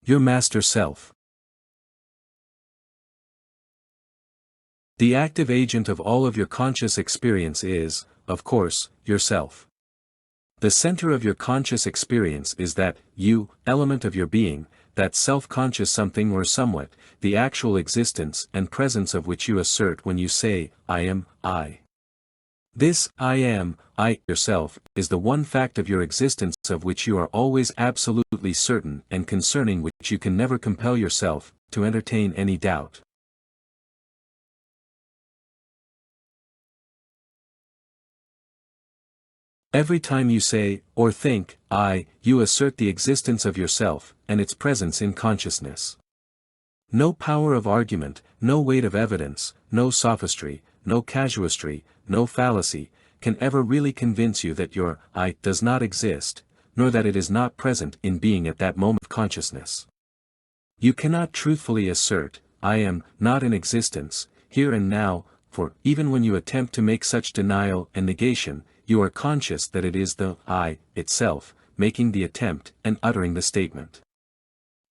Your master self. The active agent of all of your conscious experience is, of course, yourself. The center of your conscious experience is that you element of your being, that self-conscious something or somewhat, the actual existence and presence of which you assert when you say, I am, I. This, I am, I, yourself, is the one fact of your existence of which you are always absolutely certain and concerning which you can never compel yourself to entertain any doubt. Every time you say, or think, I, you assert the existence of yourself, and its presence in consciousness. No power of argument, no weight of evidence, no sophistry, no casuistry, no fallacy, can ever really convince you that your I does not exist, nor that it is not present in being at that moment of consciousness. You cannot truthfully assert, I am not in existence, here and now, for, even when you attempt to make such denial and negation, you are conscious that it is the I itself, making the attempt and uttering the statement.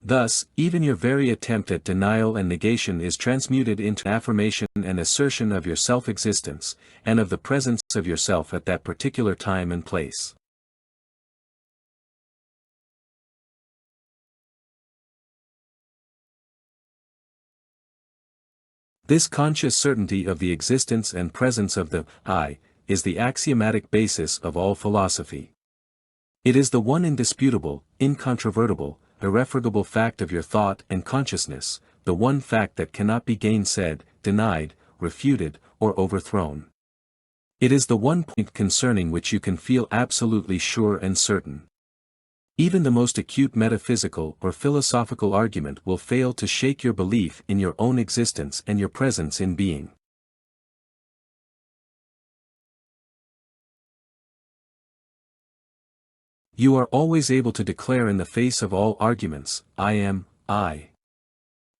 Thus, even your very attempt at denial and negation is transmuted into affirmation and assertion of your self-existence, and of the presence of yourself at that particular time and place. This conscious certainty of the existence and presence of the I is the axiomatic basis of all philosophy. It is the one indisputable, incontrovertible, irrefragable fact of your thought and consciousness, the one fact that cannot be gainsaid, denied, refuted, or overthrown. It is the one point concerning which you can feel absolutely sure and certain. Even the most acute metaphysical or philosophical argument will fail to shake your belief in your own existence and your presence in being. You are always able to declare in the face of all arguments, I am, I.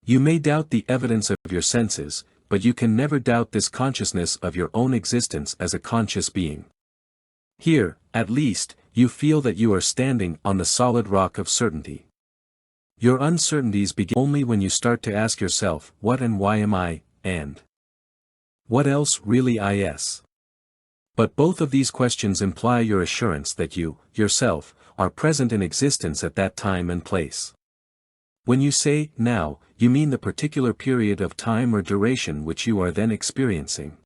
You may doubt the evidence of your senses, but you can never doubt this consciousness of your own existence as a conscious being. Here, at least, you feel that you are standing on the solid rock of certainty. Your uncertainties begin only when you start to ask yourself, what and why am I, and what else really is? But both of these questions imply your assurance that you, yourself, are present in existence at that time and place. When you say, now, you mean the particular period of time or duration which you are then experiencing.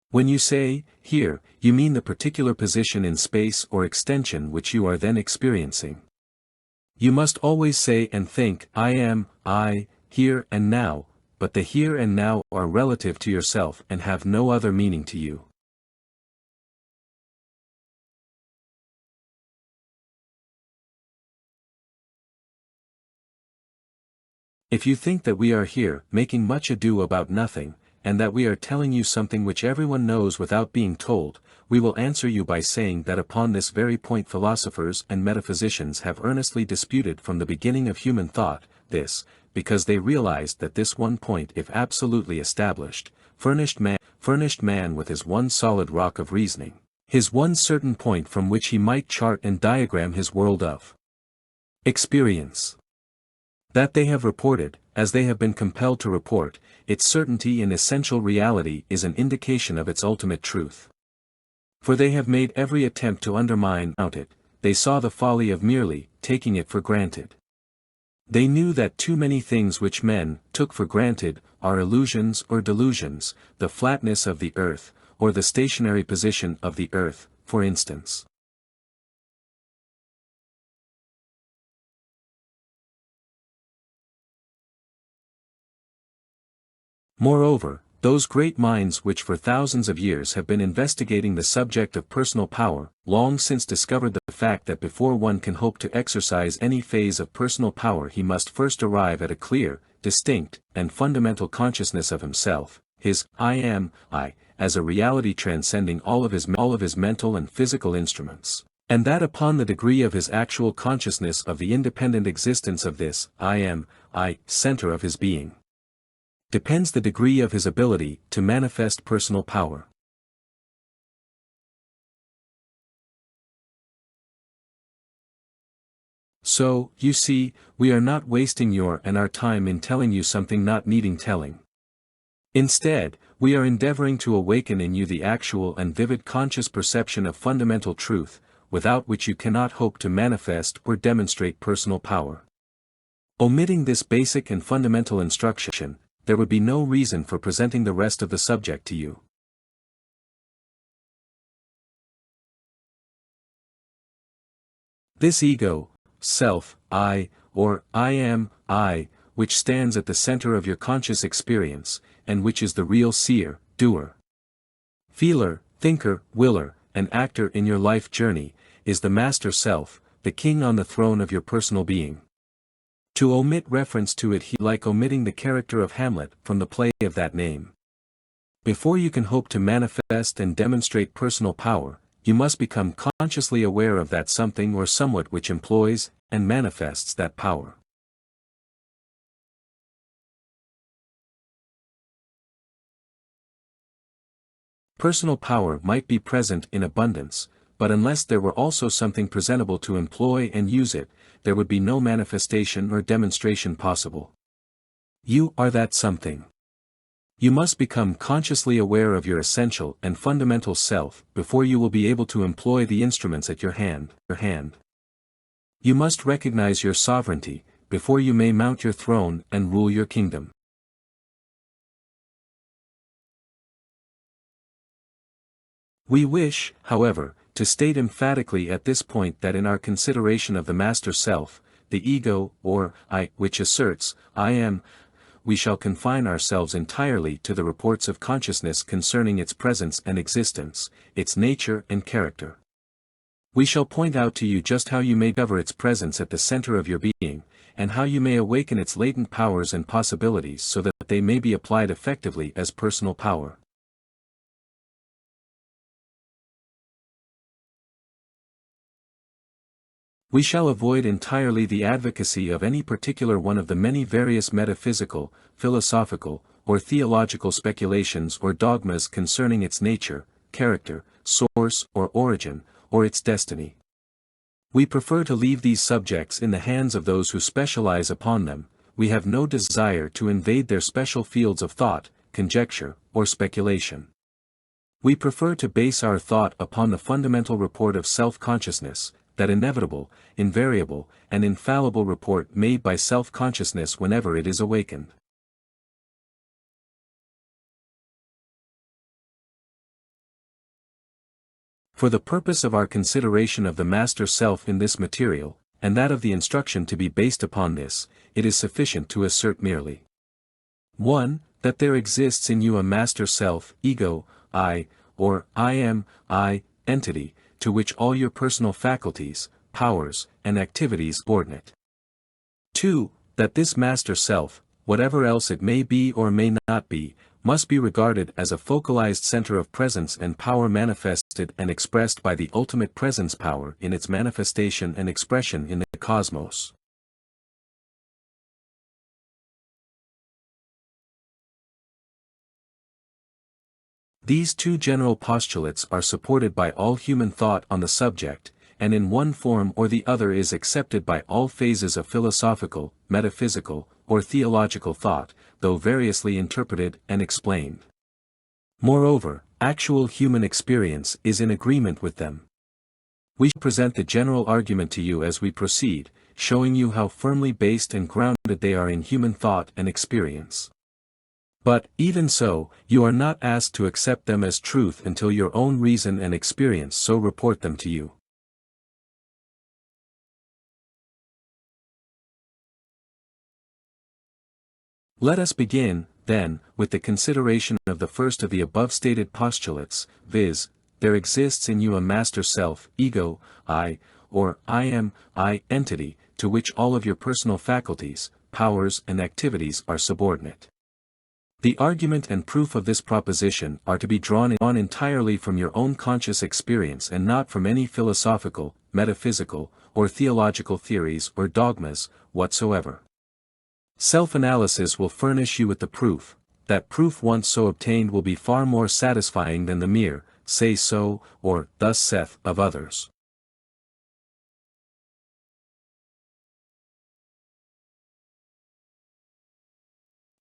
When you say, here, you mean the particular position in space or extension which you are then experiencing. You must always say and think, I am, I, here and now, but the here and now are relative to yourself and have no other meaning to you. If you think that we are here, making much ado about nothing, and that we are telling you something which everyone knows without being told, we will answer you by saying that upon this very point philosophers and metaphysicians have earnestly disputed from the beginning of human thought, because they realized that this one point if absolutely established, furnished man with his one solid rock of reasoning, his one certain point from which he might chart and diagram his world of experience. That they have reported, as they have been compelled to report, its certainty in essential reality is an indication of its ultimate truth. For they have made every attempt to undermine it, they saw the folly of merely taking it for granted. They knew that too many things which men took for granted are illusions or delusions, the flatness of the earth, or the stationary position of the earth, for instance. Moreover, those great minds which for thousands of years have been investigating the subject of personal power, long since discovered the fact that before one can hope to exercise any phase of personal power he must first arrive at a clear, distinct, and fundamental consciousness of himself, his I am, I, as a reality transcending all of his mental and physical instruments, and that upon the degree of his actual consciousness of the independent existence of this I am, I, center of his being, depends the degree of his ability to manifest personal power. So, you see, we are not wasting your and our time in telling you something not needing telling. Instead, we are endeavoring to awaken in you the actual and vivid conscious perception of fundamental truth, without which you cannot hope to manifest or demonstrate personal power. Omitting this basic and fundamental instruction, there would be no reason for presenting the rest of the subject to you. This ego, self, I, or I am, I, which stands at the center of your conscious experience, and which is the real seer, doer, feeler, thinker, willer, and actor in your life journey, is the master self, the king on the throne of your personal being. To omit reference to it he like omitting the character of Hamlet from the play of that name. Before you can hope to manifest and demonstrate personal power, you must become consciously aware of that something or somewhat which employs and manifests that power. Personal power might be present in abundance, but unless there were also something presentable to employ and use it, there would be no manifestation or demonstration possible. You are that something. You must become consciously aware of your essential and fundamental self before you will be able to employ the instruments at your hand. You must recognize your sovereignty before you may mount your throne and rule your kingdom. We wish, however, to state emphatically at this point that in our consideration of the master self, the ego, or I, which asserts, I am, we shall confine ourselves entirely to the reports of consciousness concerning its presence and existence, its nature and character. We shall point out to you just how you may discover its presence at the center of your being, and how you may awaken its latent powers and possibilities so that they may be applied effectively as personal power. We shall avoid entirely the advocacy of any particular one of the many various metaphysical, philosophical, or theological speculations or dogmas concerning its nature, character, source or origin, or its destiny. We prefer to leave these subjects in the hands of those who specialize upon them. We have no desire to invade their special fields of thought, conjecture, or speculation. We prefer to base our thought upon the fundamental report of self-consciousness, that inevitable, invariable, and infallible report made by self-consciousness whenever it is awakened. For the purpose of our consideration of the master self in this material, and that of the instruction to be based upon this, it is sufficient to assert merely 1. That there exists in you a master self, ego, I, or I am, I, entity, to which all your personal faculties, powers, and activities subordinate. 2. That this master self, whatever else it may be or may not be, must be regarded as a focalized center of presence and power manifested and expressed by the ultimate presence power in its manifestation and expression in the cosmos. These two general postulates are supported by all human thought on the subject, and in one form or the other is accepted by all phases of philosophical, metaphysical, or theological thought, though variously interpreted and explained. Moreover, actual human experience is in agreement with them. We present the general argument to you as we proceed, showing you how firmly based and grounded they are in human thought and experience. But, even so, you are not asked to accept them as truth until your own reason and experience so report them to you. Let us begin, then, with the consideration of the first of the above-stated postulates, viz., there exists in you a master self, ego, I, or I am, I, entity, to which all of your personal faculties, powers and activities are subordinate. The argument and proof of this proposition are to be drawn on entirely from your own conscious experience and not from any philosophical, metaphysical, or theological theories or dogmas whatsoever. Self-analysis will furnish you with the proof. That proof once so obtained will be far more satisfying than the mere, say so, or thus saith, of others.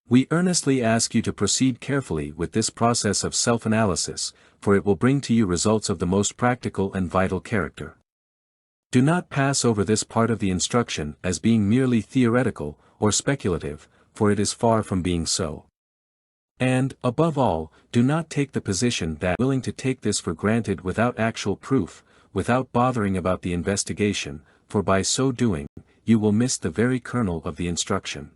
We earnestly ask you to proceed carefully with this process of self-analysis, for it will bring to you results of the most practical and vital character. Do not pass over this part of the instruction as being merely theoretical or speculative, for it is far from being so. And, above all, do not take the position that willing to take this for granted without actual proof, without bothering about the investigation, for by so doing, you will miss the very kernel of the instruction.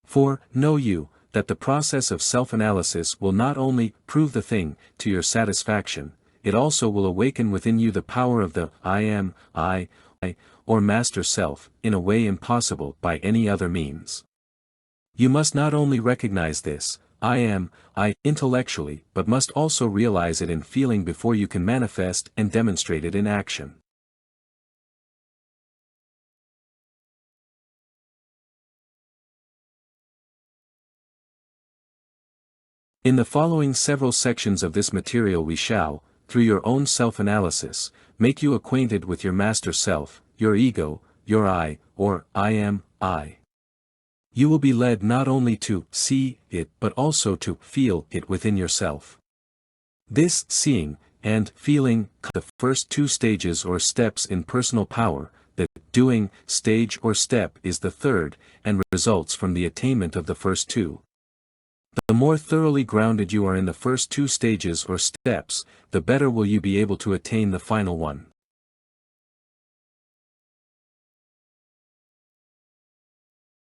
For, know you, that the process of self-analysis will not only prove the thing to your satisfaction, it also will awaken within you the power of the I am, I, or master self, in a way impossible by any other means. You must not only recognize this, I am, I, intellectually, but must also realize it in feeling before you can manifest and demonstrate it in action. In the following several sections of this material we shall, through your own self-analysis, make you acquainted with your master self, your ego, your I, or I am, I. You will be led not only to see it but also to feel it within yourself. This seeing and feeling, the first two stages or steps in personal power, the doing stage or step is the third, and results from the attainment of the first two. The more thoroughly grounded you are in the first two stages or steps, the better will you be able to attain the final one.